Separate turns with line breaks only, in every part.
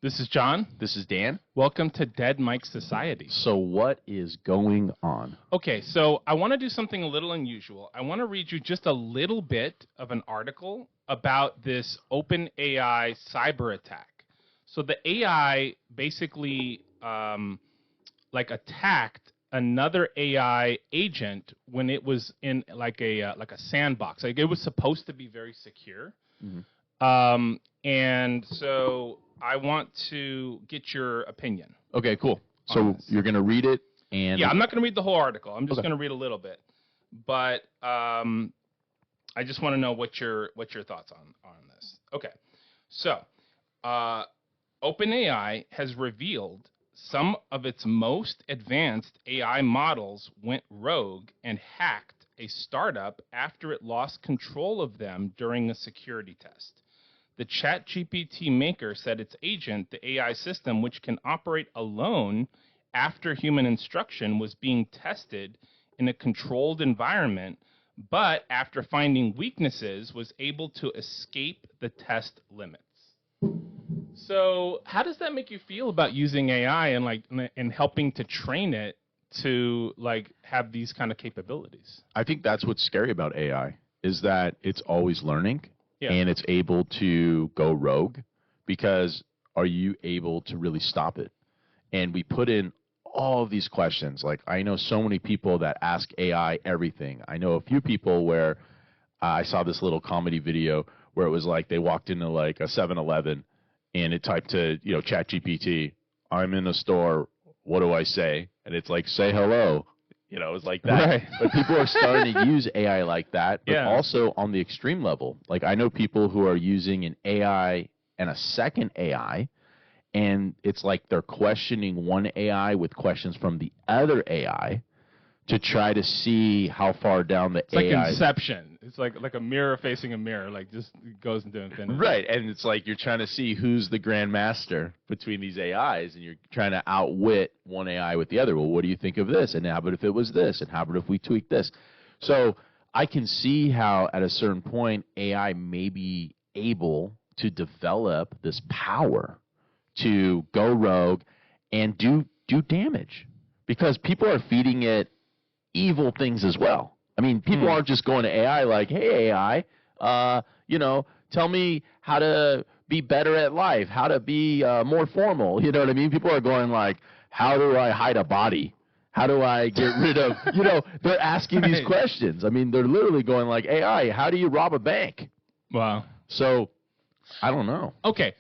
This is John.
This is Dan.
Welcome to Dead Mike Society.
So what is going on?
Okay, so I want to do something a little unusual. I want to read you just a little bit of an article about this OpenAI cyber attack. So the AI basically attacked another AI agent when it was in like a sandbox. Like it was supposed to be very secure. Mm-hmm. And so I want to get your opinion.
Okay, cool. So you're going to read it and...
Yeah, I'm not going to read the whole article. I'm just going to read a little bit. But I just want to know what your thoughts on this. Okay. So OpenAI has revealed some of its most advanced AI models went rogue and hacked a startup after it lost control of them during a security test. The ChatGPT maker said its agent, the AI system, which can operate alone after human instruction, was being tested in a controlled environment, but after finding weaknesses, was able to escape the test limits. So how does that make you feel about using AI and helping to train it to have these kind of capabilities?
I think that's what's scary about AI, is that it's always learning. Yeah. And it's able to go rogue, because are you able to really stop it? And we put in all of these questions. Like, I know so many people that ask AI everything. I know a few people where I saw this little comedy video where it was like they walked into like a 7-Eleven and it typed to, ChatGPT, "I'm in a store, what do I say?" And it's like, "Say hello." It's like that. Right. But people are starting to use AI like that, but also on the extreme level. Like, I know people who are using an AI and a second AI, and it's like they're questioning one AI with questions from the other AI to try to see how far down the AI...
It's like Inception. It's like a mirror facing a mirror, just goes into infinity.
Right, and it's like you're trying to see who's the grand master between these AIs, and you're trying to outwit one AI with the other. Well, what do you think of this? And how about if it was this? And how about if we tweak this? So I can see how at a certain point AI may be able to develop this power to go rogue and do damage, because people are feeding it evil things as well. I mean, people aren't just going to AI like, "Hey, AI, tell me how to be better at life, how to be more formal." You know what I mean? People are going like, "How do I hide a body? How do I get rid of," they're asking these questions. I mean, they're literally going like, "AI, how do you rob a bank?"
Wow.
So, I don't know.
Okay.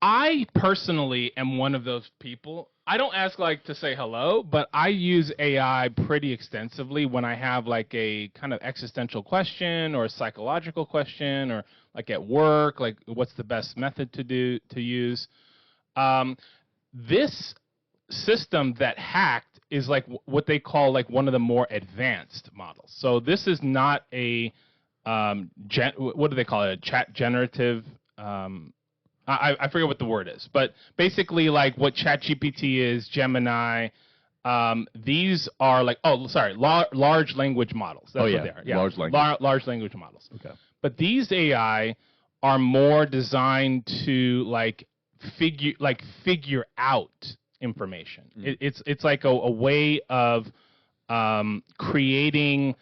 I personally am one of those people. I don't ask to say hello, but I use AI pretty extensively when I have a kind of existential question or a psychological question, or at work, what's the best method to use. This system that hacked is what they call one of the more advanced models. So this is not a what do they call it? A chat generative. I forget what the word is, but basically what ChatGPT is, Gemini, these are large language models. That's what they are. Yeah, large language models.
Okay.
But these AI are more designed to figure out information. It's like a way of creating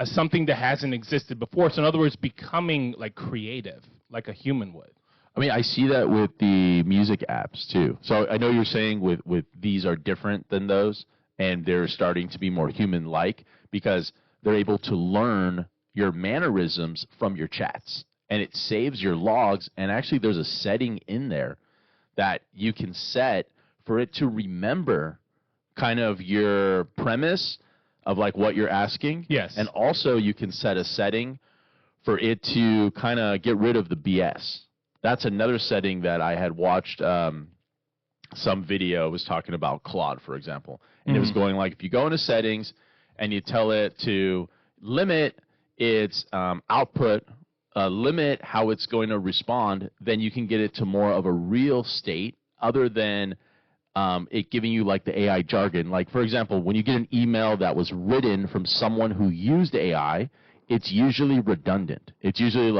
something that hasn't existed before. So in other words, becoming creative, like a human would.
I mean, I see that with the music apps too. So I know you're saying with these are different than those, and they're starting to be more human-like because they're able to learn your mannerisms from your chats, and it saves your logs. And actually, there's a setting in there that you can set for it to remember kind of your premise of what you're asking.
Yes.
And also, you can set a setting for it to kind of get rid of the BS. That's another setting that I had watched some video. It was talking about Claude, for example. And it was going if you go into settings and you tell it to limit its output, limit how it's going to respond, then you can get it to more of a real state other than it giving you the AI jargon. For example, when you get an email that was written from someone who used AI, it's usually redundant. It's usually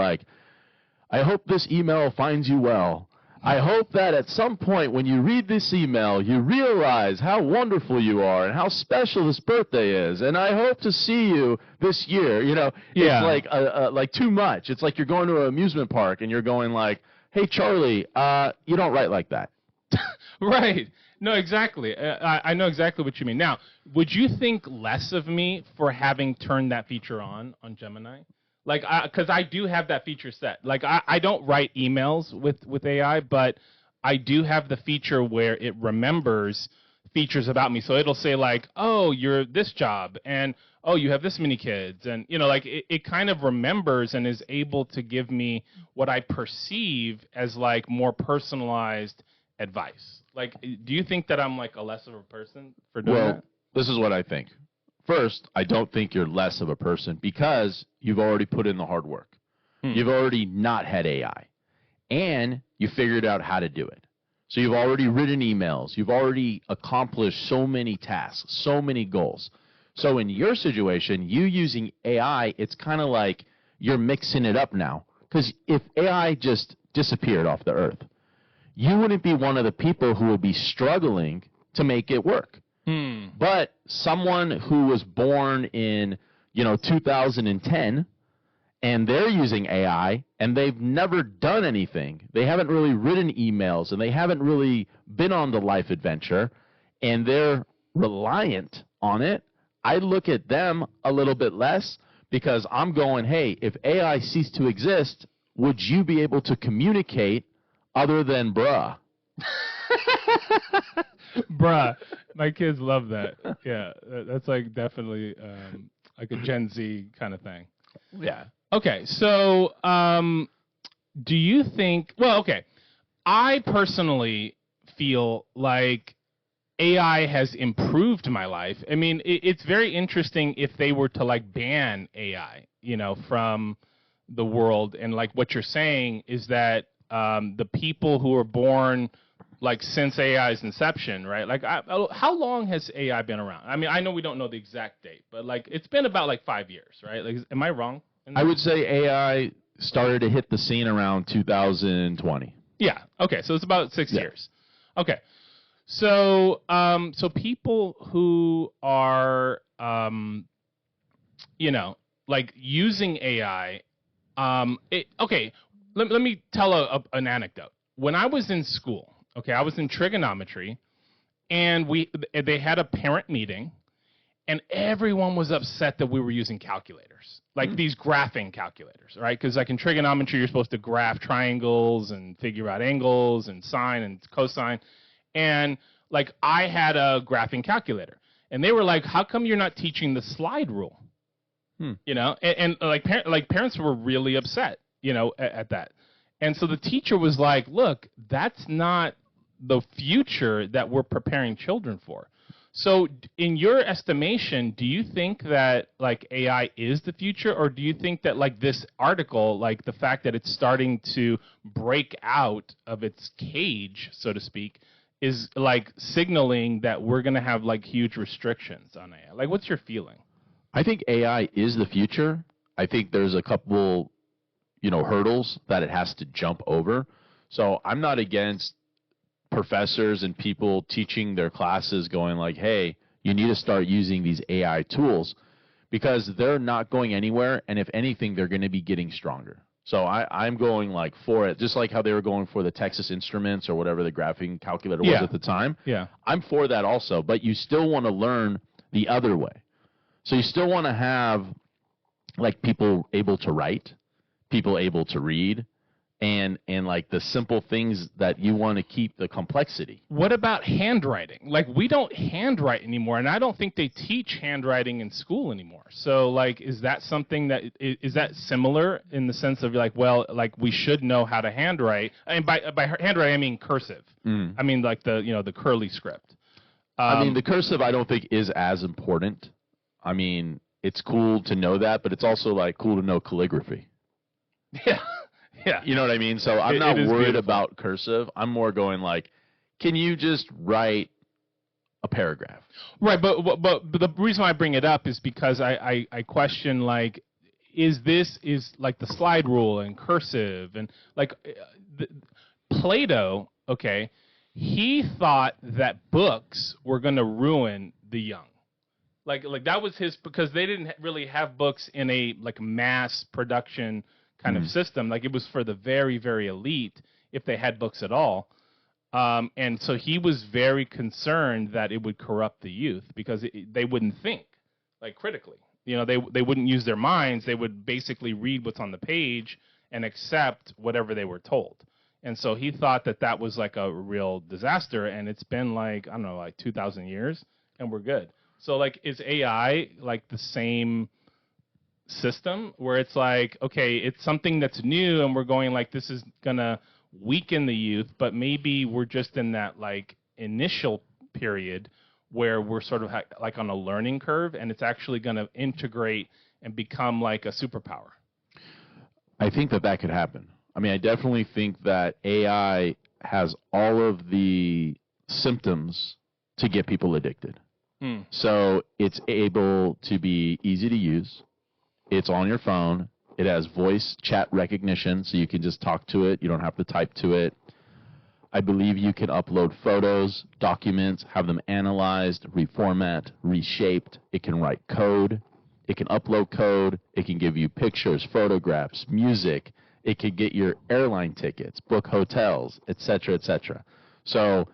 I hope this email finds you well. I hope that at some point when you read this email, you realize how wonderful you are and how special this birthday is. And I hope to see you this year. You know, it's like too much. It's like you're going to an amusement park and you're going like, hey, Charlie, you don't write like that.
Right. No, exactly. I know exactly what you mean. Now, would you think less of me for having turned that feature on Gemini? Like, because I do have that feature set. Like, I don't write emails with AI, but I do have the feature where it remembers features about me. So it'll say like, oh, you're this job, and oh, you have this many kids, and you know, like it kind of remembers and is able to give me what I perceive as like more personalized advice. Like, do you think that I'm like a less of a person for doing that?
This is what I think. First, I don't think you're less of a person because you've already put in the hard work. You've already not had AI, and you figured out how to do it. So you've already written emails. You've already accomplished so many tasks, so many goals. So in your situation, you using AI, it's kind of like you're mixing it up now. Because if AI just disappeared off the earth, you wouldn't be one of the people who would be struggling to make it work. But someone who was born in, 2010, and they're using AI, and they've never done anything. They haven't really written emails, and they haven't really been on the life adventure, and they're reliant on it. I look at them a little bit less because I'm going, hey, if AI ceased to exist, would you be able to communicate other than bruh?
Bruh. My kids love that. Yeah, that's like definitely like a Gen Z kind of thing.
Yeah.
Okay, so do you think, well, okay, I personally feel like AI has improved my life. I mean, it's very interesting if they were to like ban AI, from the world. And like what you're saying is that the people who are born like since AI's inception, right? Like, how long has AI been around? I mean, I know we don't know the exact date, but like it's been about like 5 years, right? Like, am I wrong?
I would say AI started to hit the scene around 2020.
Yeah. Okay. So it's about 6 years. Okay. So, so people who are, like using AI, okay. Let me tell an anecdote. When I was in school, okay, I was in trigonometry, and they had a parent meeting, and everyone was upset that we were using calculators, like these graphing calculators, right? Because like in trigonometry, you're supposed to graph triangles and figure out angles and sine and cosine. And like I had a graphing calculator, and they were like, "How come you're not teaching the slide rule?" And like parents were really upset, at that. And so the teacher was like, "Look, that's not the future that we're preparing children for." So in your estimation, do you think that like AI is the future, or do you think that like this article, like the fact that it's starting to break out of its cage, so to speak, is like signaling that we're going to have like huge restrictions on AI? Like, what's your feeling?
I think AI is the future. I think there's a couple, hurdles that it has to jump over. So I'm not against professors and people teaching their classes going like, hey, you need to start using these AI tools because they're not going anywhere. And if anything, they're going to be getting stronger. So I'm going like for it, just like how they were going for the Texas Instruments or whatever the graphing calculator was at the time.
Yeah.
I'm for that also, but you still want to learn the other way. So you still want to have like people able to write, people able to read, and like the simple things that you want to keep the complexity.
What about handwriting? Like we don't handwrite anymore, and I don't think they teach handwriting in school anymore. So like, is that something that is that similar in the sense of like, well, like we should know how to handwrite? And by handwriting I mean cursive. I mean like the curly script.
I mean the cursive I don't think is as important. I mean it's cool to know that, but it's also like cool to know calligraphy.
Yeah. Yeah.
You know what I mean? So I'm not worried about cursive. I'm more going like, can you just write a paragraph?
Right, but the reason why I bring it up is because I question like, is like the slide rule and cursive and like Plato, okay, he thought that books were going to ruin the young. Like that was his, because they didn't really have books in a like mass production kind of system. Like it was for the very, very elite if they had books at all. And so he was very concerned that it would corrupt the youth because they wouldn't think like critically. You know, they wouldn't use their minds. They would basically read what's on the page and accept whatever they were told. And so he thought that that was like a real disaster. And it's been like, I don't know, like 2,000 years and we're good. So like, is AI like the same system where it's like, okay, it's something that's new and we're going like, this is going to weaken the youth, but maybe we're just in that like initial period where we're sort of like on a learning curve and it's actually going to integrate and become like a superpower?
I think that could happen. I mean, I definitely think that AI has all of the symptoms to get people addicted. So it's able to be easy to use. It's on your phone. It has voice chat recognition, so you can just talk to it. You don't have to type to it. I believe you can upload photos, documents, have them analyzed, reformat, reshaped. It can write code. It can upload code. It can give you pictures, photographs, music. It can get your airline tickets, book hotels, etc., etc. So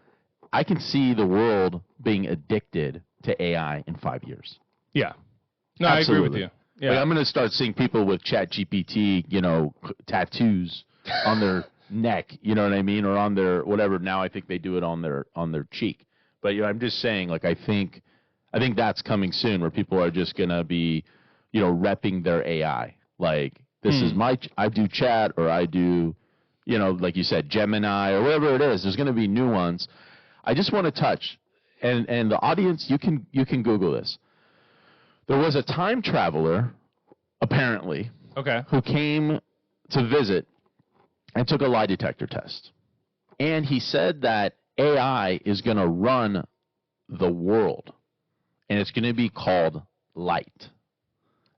I can see the world being addicted to AI in 5 years.
Yeah. No,
Absolutely.
I agree with you. Yeah.
Like I'm going to start seeing people with ChatGPT, tattoos on their neck, you know what I mean, or on their whatever. Now I think they do it on their cheek. But I'm just saying, like I think that's coming soon, where people are just going to be, repping their AI. Like this is I do chat, or I do, like you said, Gemini, or whatever it is. There's going to be new ones. I just want to touch, and the audience, you can Google this. There was a time traveler, apparently, who came to visit and took a lie detector test. And he said that AI is going to run the world, and it's going to be called light.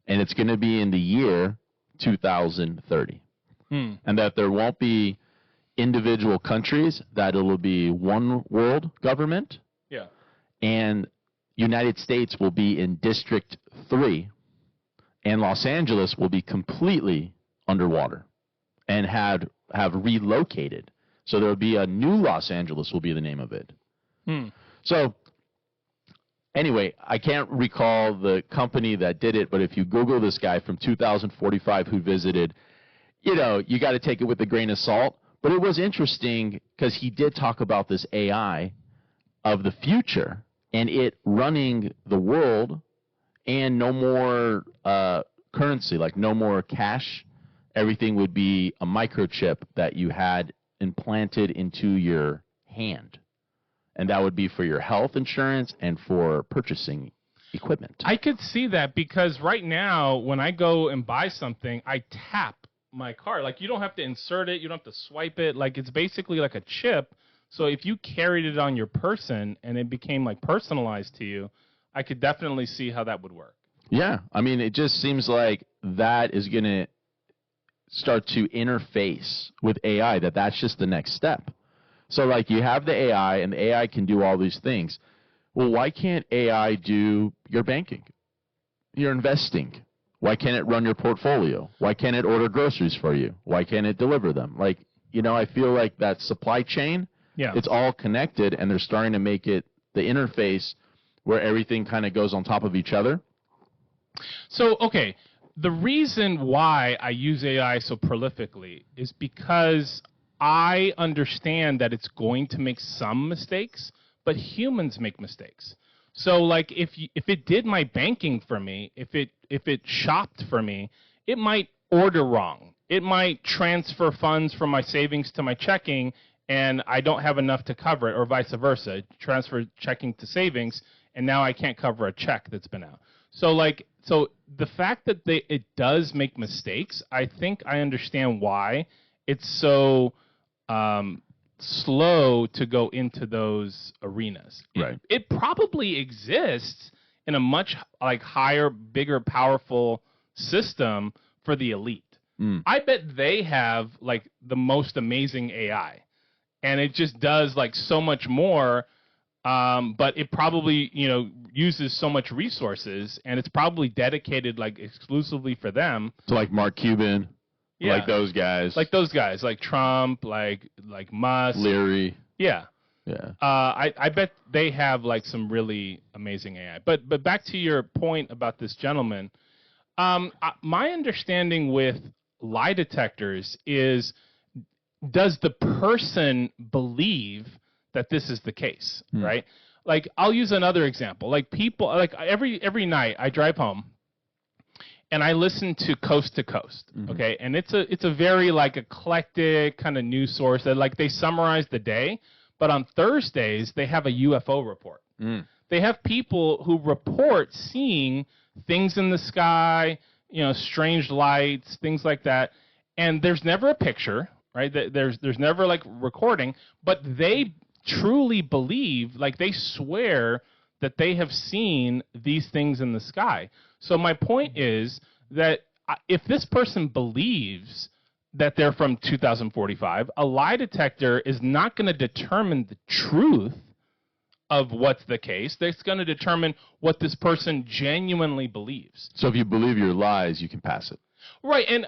And it's going to be in the year 2030. And that there won't be individual countries, that it'll be one world government.
Yeah.
And United States will be in District 3, and Los Angeles will be completely underwater and have relocated. So there will be a new Los Angeles will be the name of it. So anyway, I can't recall the company that did it, but if you Google this guy from 2045 who visited, you got to take it with a grain of salt. But it was interesting because he did talk about this AI of the future and it running the world, and no more currency, like no more cash. Everything would be a microchip that you had implanted into your hand. And that would be for your health insurance and for purchasing equipment.
I could see that, because right now when I go and buy something, I tap my card. Like, you don't have to insert it. You don't have to swipe it. Like, it's basically like a chip. So if you carried it on your person and it became like personalized to you, I could definitely see how that would work.
Yeah. I mean, it just seems like that is going to start to interface with AI, that's just the next step. So like you have the AI, and the AI can do all these things. Well, why can't AI do your banking, your investing? Why can't it run your portfolio? Why can't it order groceries for you? Why can't it deliver them? Like, I feel like that supply chain, it's all connected, and they're starting to make it the interface where everything kind of goes on top of each other.
So, okay, the reason why I use AI so prolifically is because I understand that it's going to make some mistakes, but humans make mistakes. So, like, if it did my banking for me, if it shopped for me, it might order wrong. It might transfer funds from my savings to my checking, and I don't have enough to cover it, or vice versa. Transfer checking to savings, and now I can't cover a check that's been out. So the fact that it does make mistakes, I think I understand why it's so slow to go into those arenas.
Right.
It probably exists in a much like higher, bigger, powerful system, for the elite. I bet they have like the most amazing AI, and it just does like so much more. But it probably, uses so much resources, and it's probably dedicated like exclusively for them.
So like Mark Cuban, like those guys,
like Trump, like Musk,
Leary.
Yeah.
Yeah.
I bet they have like some really amazing AI. But back to your point about this gentleman, my understanding with lie detectors is, does the person believe that this is the case, right? Like, I'll use another example. Like, people, like every night I drive home and I listen to Coast to Coast, okay? And it's a very like eclectic kind of news source that like they summarize the day, but on Thursdays they have a UFO report. They have people who report seeing things in the sky, strange lights, things like that, and there's never a picture, right? There's never like recording, but they truly believe, like they swear that they have seen these things in the sky. So my point is that if this person believes that they're from 2045, a lie detector is not going to determine the truth of what's the case. It's going to determine what this person genuinely believes.
So if you believe your lies, you can pass it.
Right, and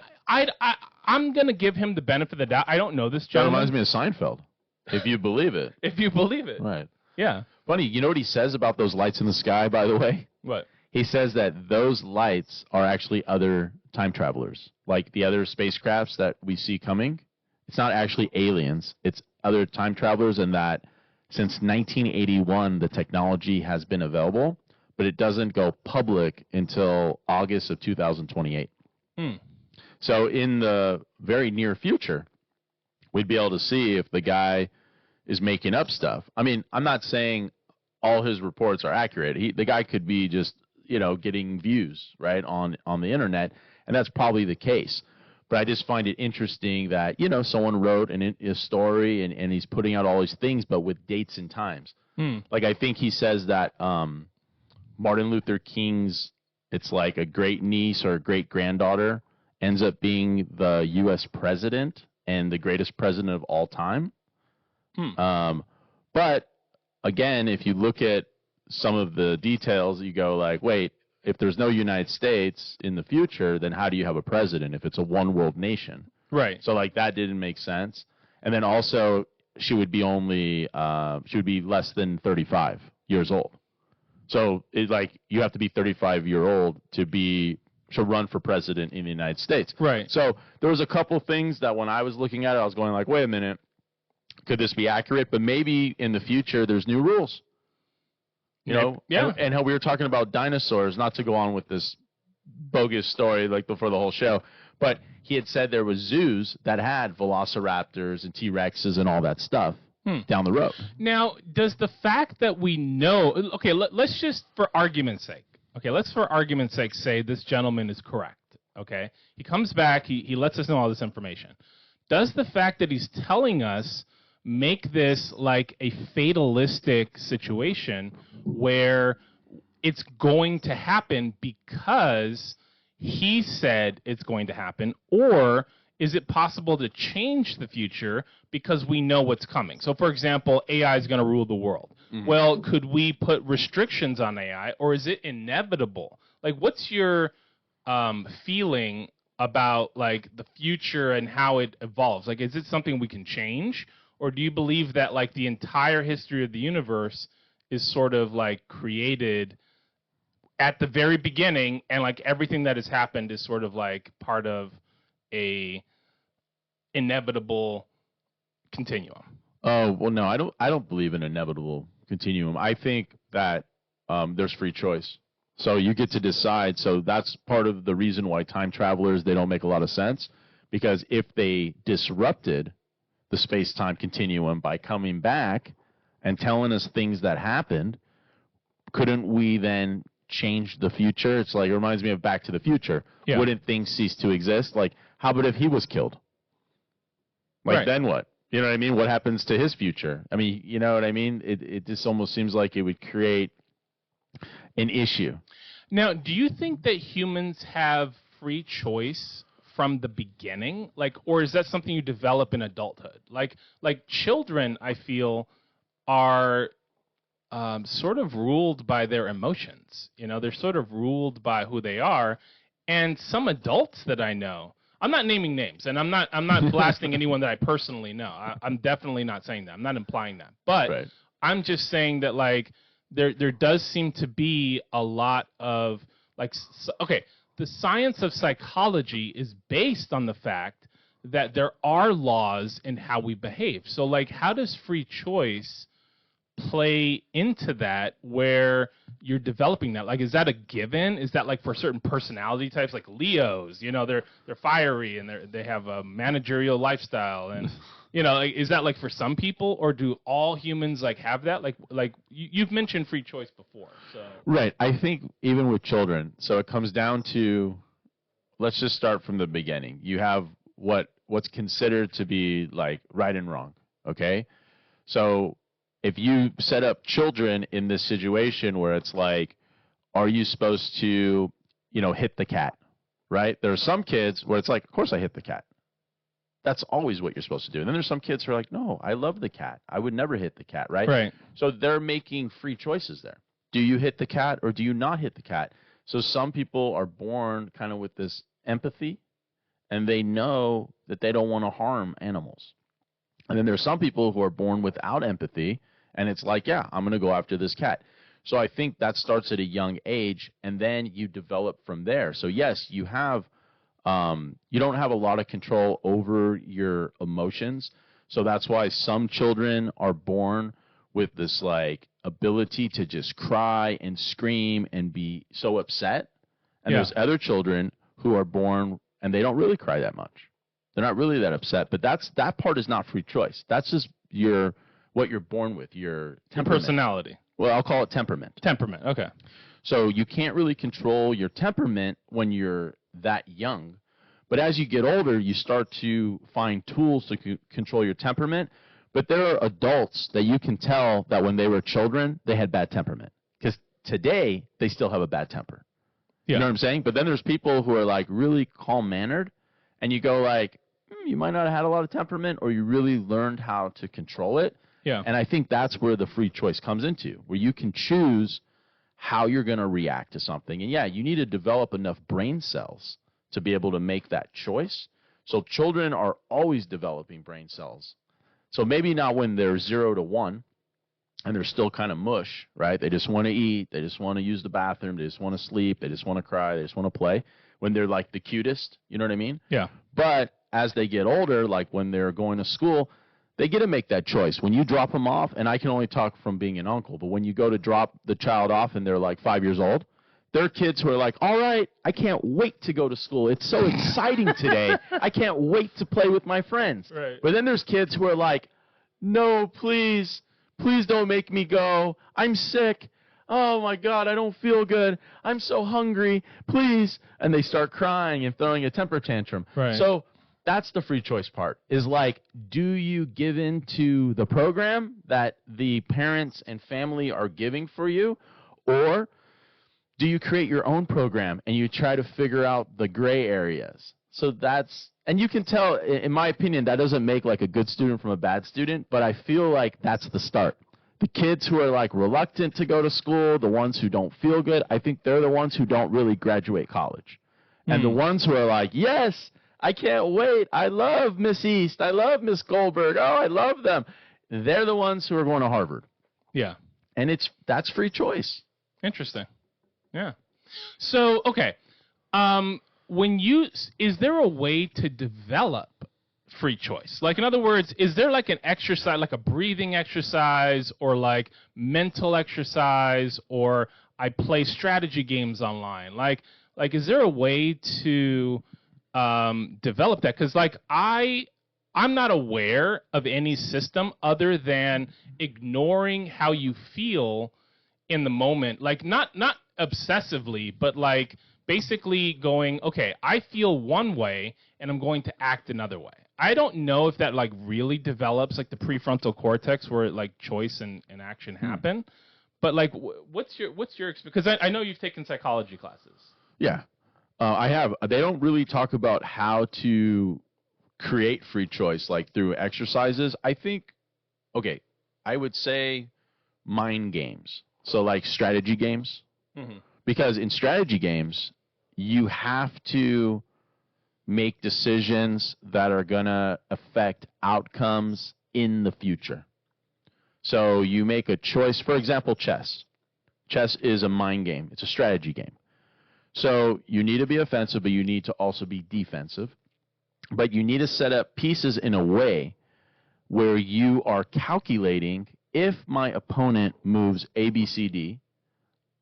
I'm going to give him the benefit of the doubt. I don't know this gentleman.
That reminds me of Seinfeld. If you believe it.
If you believe it.
Right.
Yeah.
Funny, you know what he says about those lights in the sky, by the way?
What?
He says that those lights are actually other time travelers. Like the other spacecrafts that we see coming, it's not actually aliens. It's other time travelers, and that since 1981, the technology has been available, but it doesn't go public until August of 2028. So in the very near future, we'd be able to see if the guy is making up stuff. I mean, I'm not saying all his reports are accurate. The guy could be just, getting views, right, on the internet, and that's probably the case. But I just find it interesting that, someone wrote a story and he's putting out all these things, but with dates and times. Like, I think he says that Martin Luther King's, it's like a great niece or a great granddaughter ends up being the U.S. president and the greatest president of all time. But again, if you look at some of the details, you go like, wait, if there's no United States in the future, then how do you have a president if it's a one world nation?
Right.
So like that didn't make sense. And then also she would be less than 35 years old. So it's like you have to be 35-year-old to run for president in the United States.
Right.
So there was a couple things that when I was looking at it, I was going like, wait a minute, could this be accurate? But maybe in the future there's new rules.
Yeah.
And how we were talking about dinosaurs, not to go on with this bogus story like for the whole show, but he had said there was zoos that had velociraptors and T-Rexes and all that stuff down the road.
Now, does the fact that we know, okay, let's just for argument's sake, say this gentleman is correct, okay? He comes back, he lets us know all this information. Does the fact that he's telling us make this like a fatalistic situation where it's going to happen because he said it's going to happen, or is it possible to change the future because we know what's coming? So, for example, AI is going to rule the world. Well, could we put restrictions on AI, or is it inevitable? Like, what's your feeling about like the future and how it evolves? Like, is it something we can change, or do you believe that like the entire history of the universe is sort of like created at the very beginning, and like everything that has happened is sort of like part of a inevitable continuum?
Oh, well, no, I don't believe in inevitable continuum. I think that there's free choice. So you get to decide. So that's part of the reason why time travelers, they don't make a lot of sense, because if they disrupted the space-time continuum by coming back and telling us things that happened, couldn't we then change the future? It's like, it reminds me of Back to the Future. Yeah. Wouldn't things cease to exist? Like, how about if he was killed? Like, right. Then what? You know what I mean? What happens to his future? I mean, you know what I mean? It just almost seems like it would create an issue.
Now, do you think that humans have free choice from the beginning? Like, or is that something you develop in adulthood? Like children, I feel, are sort of ruled by their emotions. You know, they're sort of ruled by who they are. And some adults that I know, I'm not naming names, and I'm not blasting anyone that I personally know. I'm definitely not saying that. I'm not implying that. But
Right.
I'm just saying that, like, there does seem to be a lot of, like, okay, the science of psychology is based on the fact that there are laws in how we behave. So, like, how does free choice play into that, where you're developing that? Like, is that a given? Is that like for certain personality types, like Leos, you know, they're fiery and they have a managerial lifestyle, and you know, like, is that like for some people, or do all humans like have that? Like you've mentioned free choice before, so
Right. I think even with children, so it comes down to, let's just start from the beginning. You have what's considered to be like right and wrong. Okay, so if you set up children in this situation where it's like, are you supposed to, you know, hit the cat, right? There are some kids where it's like, of course I hit the cat. That's always what you're supposed to do. And then there's some kids who are like, no, I love the cat. I would never hit the cat, right?
Right.
So they're making free choices there. Do you hit the cat or do you not hit the cat? So some people are born kind of with this empathy, and they know that they don't want to harm animals. And then there's some people who are born without empathy, and it's like, yeah, I'm going to go after this cat. So I think that starts at a young age, and then you develop from there. So yes, you have, you don't have a lot of control over your emotions. So that's why some children are born with this like ability to just cry and scream and be so upset. And there's other children who are born and they don't really cry that much. They're not really that upset. But that part is not free choice. That's just what you're born with, your temperament.
Personality.
Well, I'll call it temperament.
Temperament, okay.
So you can't really control your temperament when you're that young. But as you get older, you start to find tools to control your temperament. But there are adults that you can tell that when they were children, they had bad temperament. Because today, they still have a bad temper. Yeah. You know what I'm saying? But then there's people who are like really calm-mannered, and you go like, you might not have had a lot of temperament, or you really learned how to control it.
Yeah.
And I think that's where the free choice comes into, where you can choose how you're going to react to something. And yeah, you need to develop enough brain cells to be able to make that choice. So children are always developing brain cells. So maybe not when they're 0 to 1 and they're still kind of mush, right? They just want to eat. They just want to use the bathroom. They just want to sleep. They just want to cry. They just want to play when they're like the cutest. You know what I mean?
Yeah.
But as they get older, like when they're going to school, they get to make that choice. When you drop them off, and I can only talk from being an uncle, but when you go to drop the child off and they're like 5 years old, there are kids who are like, all right, I can't wait to go to school. It's so exciting today. I can't wait to play with my friends.
Right.
But then there's kids who are like, no, please don't make me go. I'm sick. Oh, my God, I don't feel good. I'm so hungry. Please. And they start crying and throwing a temper tantrum.
Right.
So that's the free choice part, is like, do you give in to the program that the parents and family are giving for you, or do you create your own program and you try to figure out the gray areas? So that's, and you can tell, in my opinion, that doesn't make like a good student from a bad student, but I feel like that's the start. The kids who are like reluctant to go to school, the ones who don't feel good, I think they're the ones who don't really graduate college. And the ones who are like, yes, I can't wait. I love Miss East. I love Miss Goldberg. Oh, I love them. They're the ones who are going to Harvard.
Yeah.
And that's free choice.
Interesting. Yeah. So, okay. Is there a way to develop free choice? Like, in other words, is there like an exercise, like a breathing exercise, or like mental exercise, or I play strategy games online? Like, is there a way to develop that? Because like I'm not aware of any system other than ignoring how you feel in the moment, like not obsessively, but like basically going, okay, I feel one way and I'm going to act another way. I don't know if that like really develops like the prefrontal cortex where like choice and action happen. But like, what's your experience? Because I know you've taken psychology classes.
Yeah. I have. They don't really talk about how to create free choice, like through exercises. I think, okay, I would say mind games. So like strategy games. Mm-hmm. Because in strategy games, you have to make decisions that are going to affect outcomes in the future. So you make a choice. For example, chess. Chess is a mind game. It's a strategy game. So you need to be offensive, but you need to also be defensive. But you need to set up pieces in a way where you are calculating, if my opponent moves A, B, C, D,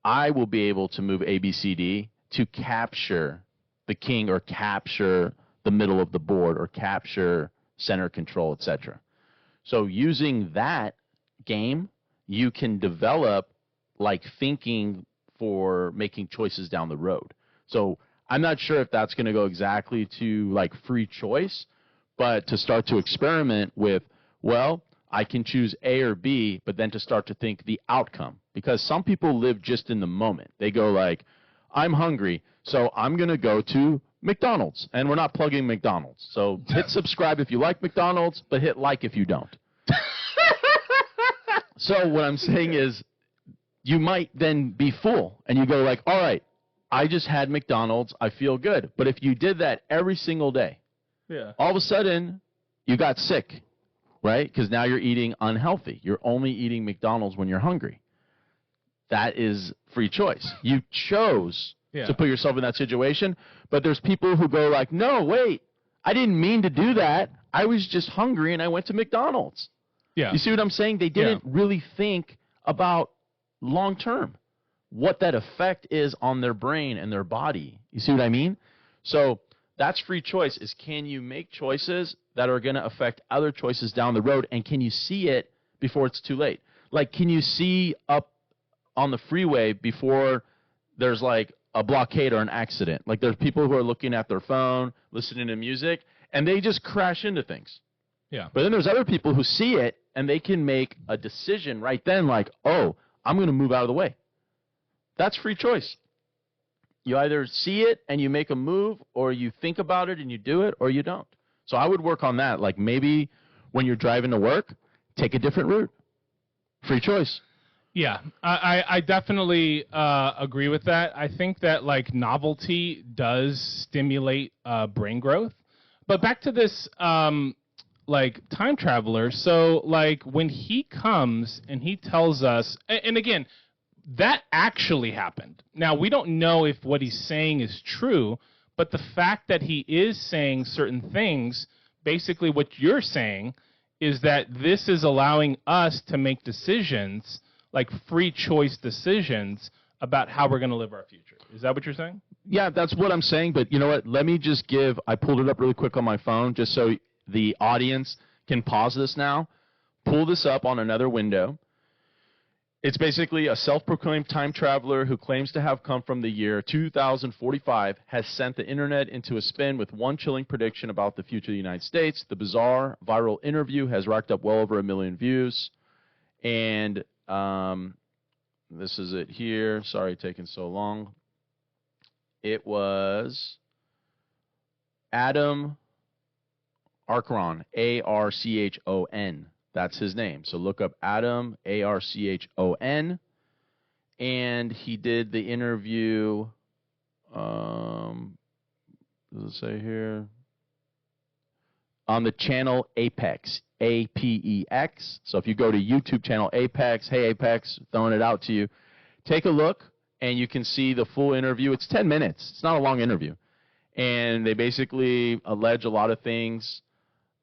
I will be able to move A, B, C, D to capture the king or capture the middle of the board or capture center control, etc. So using that game, you can develop like thinking for making choices down the road. So I'm not sure if that's going to go exactly to like free choice, but to start to experiment with, well, I can choose A or B, but then to start to think the outcome. Because some people live just in the moment. They go like, I'm hungry, so I'm going to go to McDonald's. And we're not plugging McDonald's. So hit subscribe if you like McDonald's, but hit like if you don't. So what I'm saying is, you might then be full, and you go like, all right, I just had McDonald's, I feel good. But if you did that every single day, all of a sudden, you got sick, right? Because now you're eating unhealthy. You're only eating McDonald's when you're hungry. That is free choice. You chose to put yourself in that situation, but there's people who go like, no, wait, I didn't mean to do that. I was just hungry, and I went to McDonald's. Yeah. You see what I'm saying? They didn't really think about long term what that effect is on their brain and their body. You see what I mean? So that's free choice, is can you make choices that are going to affect other choices down the road, and can you see it before it's too late? Like, can you see up on the freeway before there's like a blockade or an accident? Like, there's people who are looking at their phone, listening to music, and they just crash into things. Yeah. But then there's other people who see it, and they can make a decision right then like, oh, I'm going to move out of the way. That's free choice. You either see it and you make a move, or you think about it and you do it, or you don't. So I would work on that. Like, maybe when you're driving to work, take a different route. Free choice.
Yeah, I definitely agree with that. I think that like novelty does stimulate brain growth. But back to this like time traveler. So like when he comes and he tells us, and again, that actually happened. Now, we don't know if what he's saying is true, but the fact that he is saying certain things, basically what you're saying is that this is allowing us to make decisions, like free choice decisions, about how we're going to live our future. Is that what you're saying?
Yeah, that's what I'm saying. But you know what? Let me just I pulled it up really quick on my phone just so the audience can pause this now. Pull this up on another window. It's basically a self-proclaimed time traveler who claims to have come from the year 2045 has sent the internet into a spin with one chilling prediction about the future of the United States. The bizarre viral interview has racked up well over 1 million views. And this is it here. Sorry taking so long. It was Adam Archon, Archon. That's his name. So look up Adam, Archon, and he did the interview, does it say here? On the channel Apex, APEX. So if you go to YouTube channel Apex, hey Apex, throwing it out to you, take a look, and you can see the full interview. It's 10 minutes. It's not a long interview. And they basically allege a lot of things.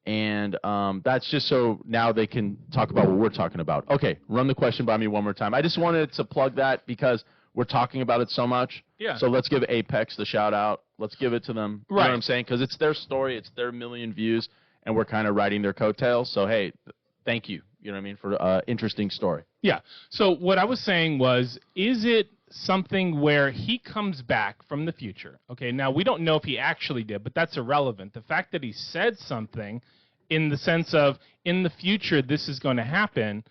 And that's just so now they can talk about what we're talking about. Okay, run the question by me one more time. I just wanted to plug that because we're talking about it so much. Yeah. So let's give Apex the shout out. Let's give it to them. Right. You know what I'm saying? Because it's their story. It's their 1 million views. And we're kind of riding their coattails. So, hey, thank you. You know what I mean? For an interesting story.
Yeah. So what I was saying was, is it something where he comes back from the future? Okay, now we don't know if he actually did, but that's irrelevant. The fact that he said something in the sense of, in the future, this is going to happen,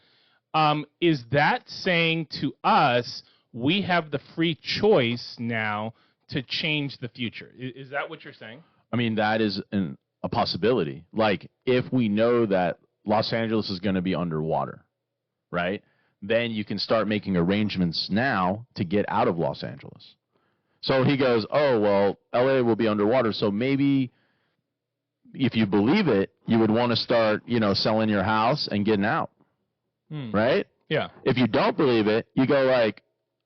is that saying to us, we have the free choice now to change the future. Is that what you're saying?
I mean, that is a possibility. Like, if we know that Los Angeles is going to be underwater, right, then you can start making arrangements now to get out of Los Angeles. So he goes, oh, well, L.A. will be underwater, so maybe if you believe it, you would want to start, selling your house and getting out, right?
Yeah.
If you don't believe it, you go like,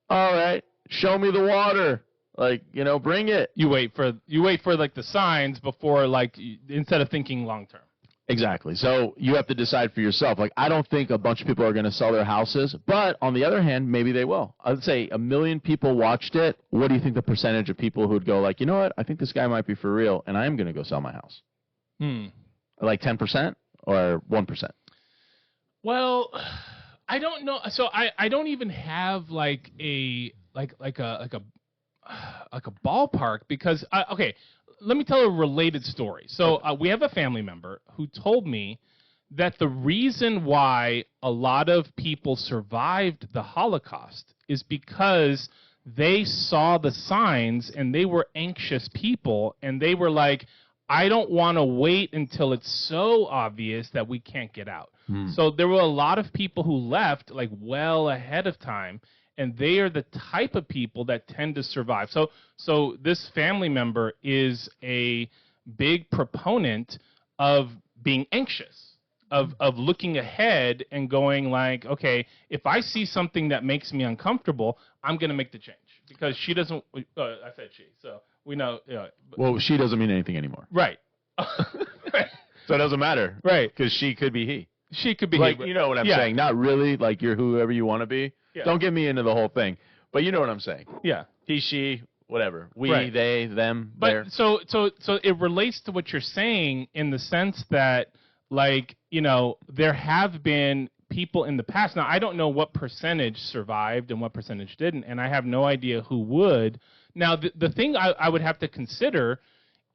all right, show me the water. Like, bring it.
You wait for like the signs before, like, instead of thinking long term.
Exactly. So you have to decide for yourself. Like, I don't think a bunch of people are going to sell their houses, but on the other hand, maybe they will. I would say 1 million people watched it. What do you think the percentage of people who would go like, you know what, I think this guy might be for real, and I am going to go sell my house? Like 10% or 1%?
Well, I don't know. So I don't even have like a ballpark because okay, let me tell a related story. So we have a family member who told me that the reason why a lot of people survived the Holocaust is because they saw the signs and they were anxious people and they were like, I don't want to wait until it's so obvious that we can't get out. So there were a lot of people who left like well ahead of time, and they are the type of people that tend to survive. So this family member is a big proponent of being anxious, of looking ahead and going like, okay, if I see something that makes me uncomfortable, I'm going to make the change. Because she doesn't, I said she, so we know.
Well, she doesn't mean anything anymore.
Right.
Right. So it doesn't matter.
Right.
Because she could be he.
She could be
like,
he.
You know what I'm saying? Not really, like you're whoever you want to be.
Yeah.
Don't get me into the whole thing. But you know what I'm saying.
Yeah.
He, she, whatever. We,
right.
they, them,
but
their.
So it relates to what you're saying in the sense that, like, there have been people in the past. Now, I don't know what percentage survived and what percentage didn't, and I have no idea who would. Now, the thing I would have to consider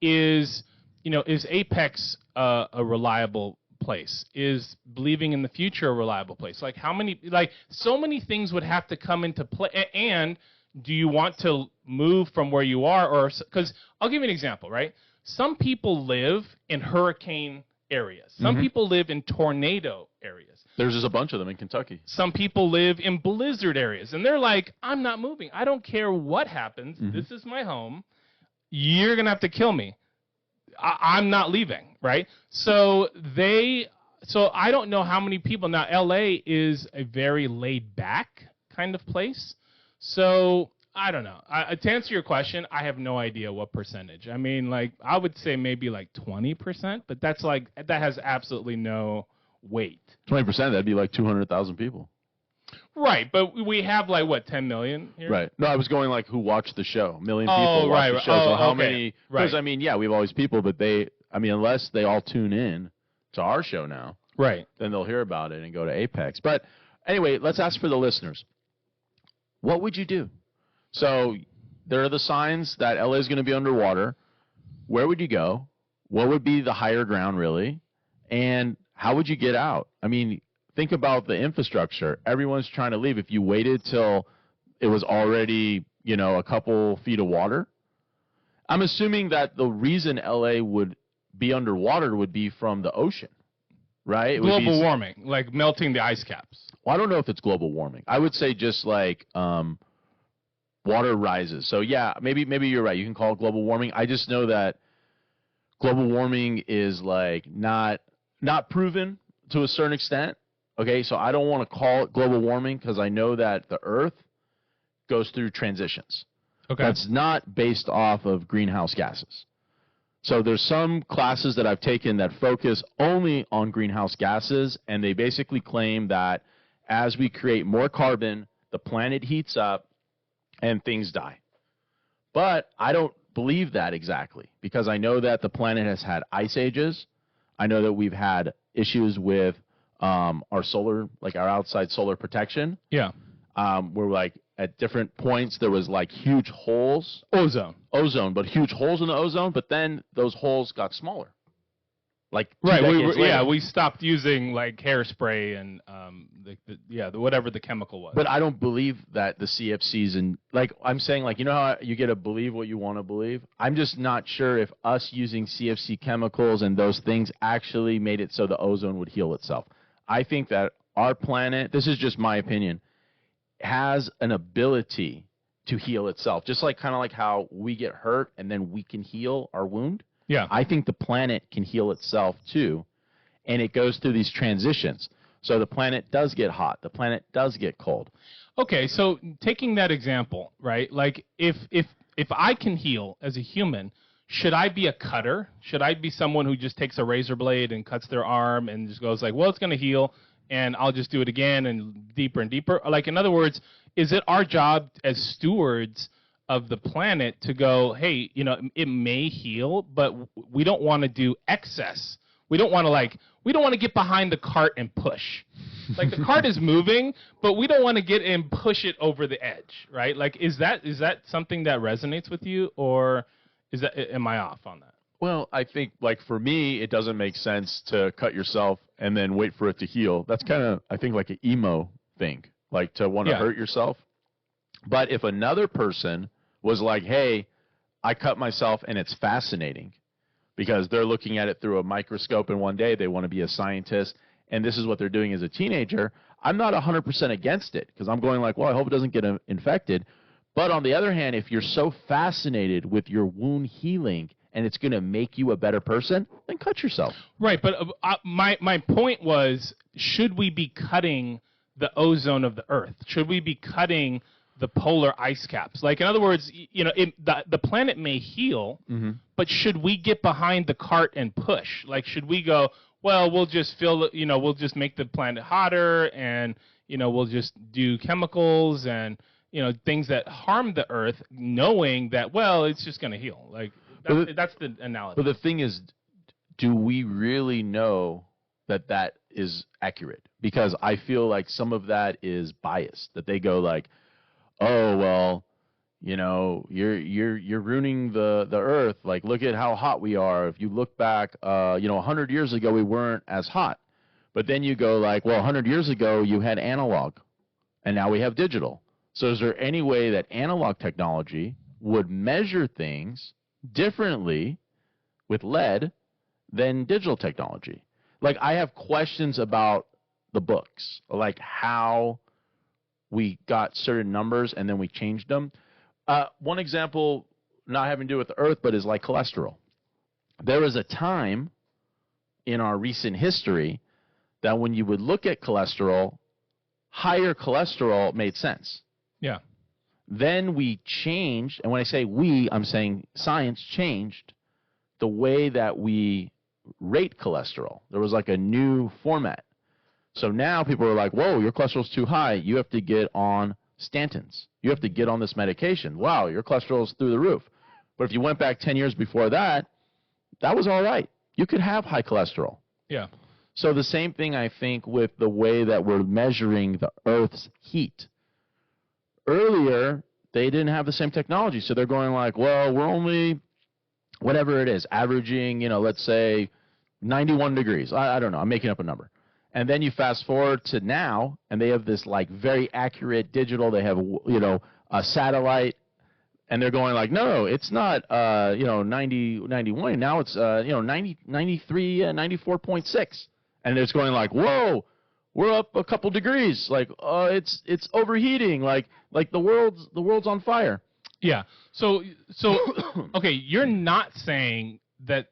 is, is Apex a reliable place? Is believing in the future a reliable place? Like, so many things would have to come into play. And do you want to move from where you are? Or, because I'll give you an example, right? Some people live in hurricane areas. Some people live in tornado areas.
There's just a bunch of them in Kentucky.
Some people live in blizzard areas, and they're like, I'm not moving. I don't care what happens. This is my home. You're going to have to kill me. I'm not leaving, right? So I don't know how many people. Now, L.A. is a very laid-back kind of place. So I don't know. To answer your question, I have no idea what percentage. I mean, like, I would say maybe like 20%, but that has absolutely no weight.
20%, that'd be like 200,000 people.
Right, but we have like what, 10 million here?
Right. No, I was going like who watched the show. 1 million people watch the show. So how many? Because I mean, yeah, we have all these people, but unless they all tune in to our show now,
right?
Then they'll hear about it and go to Apex. But anyway, let's ask for the listeners. What would you do? So there are the signs that LA is going to be underwater. Where would you go? What would be the higher ground, really? And how would you get out? I mean, think about the infrastructure. Everyone's trying to leave. If you waited till it was already, a couple feet of water, I'm assuming that the reason LA would be underwater would be from the ocean, right?
Global warming, like melting the ice caps.
Well, I don't know if it's global warming. I would say just like water rises. So yeah, maybe you're right. You can call it global warming. I just know that global warming is like not proven to a certain extent. Okay, so I don't want to call it global warming because I know that the Earth goes through transitions.
Okay.
That's not based off of greenhouse gases. So there's some classes that I've taken that focus only on greenhouse gases, and they basically claim that as we create more carbon, the planet heats up and things die. But I don't believe that exactly because I know that the planet has had ice ages. I know that we've had issues with our solar, like our outside solar protection.
Yeah.
Where like at different points there was like huge holes.
Ozone,
but huge holes in the ozone, but then those holes got smaller. Like
right,
later.
we stopped using like hairspray and whatever the chemical was.
But I don't believe that the CFCs and like I'm saying, like, you know how you get to believe what you want to believe. I'm just not sure if us using CFC chemicals and those things actually made it so the ozone would heal itself. I think that our planet, this is just my opinion, has an ability to heal itself, just like kind of like how we get hurt and then we can heal our wound.
Yeah.
I think the planet can heal itself too, and it goes through these transitions. So the planet does get hot, the planet does get cold.
Okay, so taking that example, right? Like if I can heal as a human, should I be a cutter? Should I be someone who just takes a razor blade and cuts their arm and just goes like, well, it's going to heal, and I'll just do it again and deeper? Like, in other words, is it our job as stewards of the planet to go, hey, it may heal, but we don't want to do excess. We don't want to get behind the cart and push. Like, the cart is moving, but we don't want to get and push it over the edge, right? Like, is that something that resonates with you, or am I off on that?
Well, I think, like, for me, it doesn't make sense to cut yourself and then wait for it to heal. That's kind of, I think, like an emo thing, like to want to hurt yourself. But if another person was like, hey, I cut myself and it's fascinating because they're looking at it through a microscope and one day they want to be a scientist and this is what they're doing as a teenager, I'm not 100% against it because I'm going like, well, I hope it doesn't get infected. But on the other hand, if you're so fascinated with your wound healing and it's going to make you a better person, then cut yourself.
Right, but my point was, should we be cutting the ozone of the Earth? Should we be cutting the polar ice caps? Like, in other words, the planet may heal, but should we get behind the cart and push? Like, should we go, well, we'll just we'll just make the planet hotter, and we'll just do chemicals and things that harm the Earth, knowing that, well, it's just going to heal. Like, that's the analogy.
But the thing is, do we really know that is accurate? Because I feel like some of that is biased. That they go like, oh, well, you're ruining the Earth. Like, look at how hot we are. If you look back, 100 years ago, we weren't as hot. But then you go like, well, 100 years ago, you had analog, and now we have digital. So is there any way that analog technology would measure things differently with lead than digital technology? Like, I have questions about the books, like how we got certain numbers and then we changed them. One example, not having to do with the Earth, but is like cholesterol. There was a time in our recent history that when you would look at cholesterol, higher cholesterol made sense.
Yeah.
Then we changed, and when I say we, I'm saying science changed the way that we rate cholesterol. There was like a new format. So now people are like, whoa, your cholesterol's too high. You have to get on statins. You have to get on this medication. Wow, your cholesterol's through the roof. But if you went back 10 years before that, that was all right. You could have high cholesterol.
Yeah.
So the same thing, I think, with the way that we're measuring the Earth's heat. Earlier, they didn't have the same technology. So they're going like, well, we're only, whatever it is, averaging, let's say 91 degrees. I don't know. I'm making up a number. And then you fast forward to now, and they have this like very accurate digital. They have, a satellite, and they're going like, no, it's not, 90, 91. Now it's, 90, 93, 94.6. And it's going like, whoa, we're up a couple degrees. Like, it's overheating. Like the world's on fire.
Yeah. So okay, you're not saying that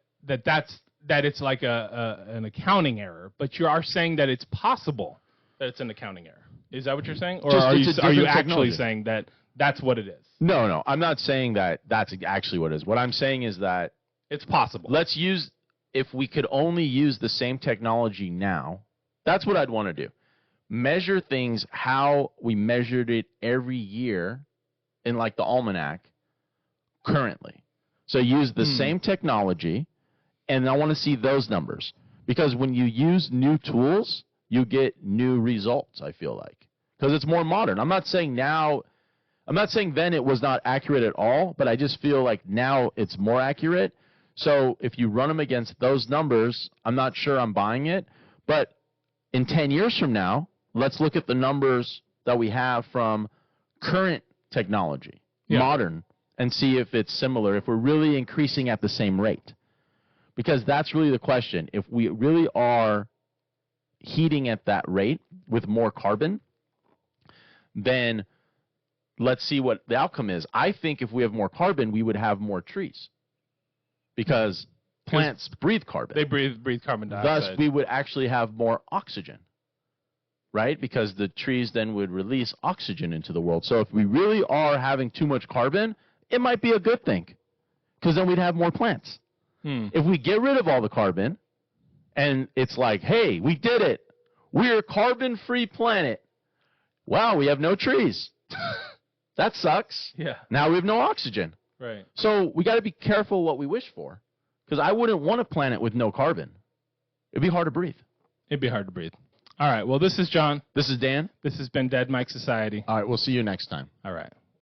it's like an accounting error, but you are saying that it's possible that it's an accounting error. Is that what you're saying? Or are you actually saying that that's what it is?
No, I'm not saying that that's actually what it is. What I'm saying is that
it's possible.
If we could only use the same technology now, that's what I'd want to do. Measure things how we measured it every year in like the almanac currently. So use the same technology, and I want to see those numbers. Because when you use new tools, you get new results, I feel like. Because it's more modern. I'm not saying then it was not accurate at all, but I just feel like now it's more accurate. So if you run them against those numbers, I'm not sure I'm buying it. But in 10 years from now, let's look at the numbers that we have from current technology, modern, and see if it's similar, if we're really increasing at the same rate. Because that's really the question. If we really are heating at that rate with more carbon, then let's see what the outcome is. I think if we have more carbon, we would have more trees. Because plants breathe carbon.
They breathe carbon dioxide.
Thus, we would actually have more oxygen, right? Because the trees then would release oxygen into the world. So if we really are having too much carbon, it might be a good thing, because then we'd have more plants. If we get rid of all the carbon, and it's like, hey, we did it. We're a carbon-free planet. Wow, we have no trees. That sucks.
Yeah.
Now we have no oxygen.
Right.
So we got to be careful what we wish for, because I wouldn't want a planet with no carbon. It'd be hard to breathe.
It'd be hard to breathe. All right. Well, this is John.
This is Dan.
This has been Dead Mike Society.
All right. We'll see you next time.
All right.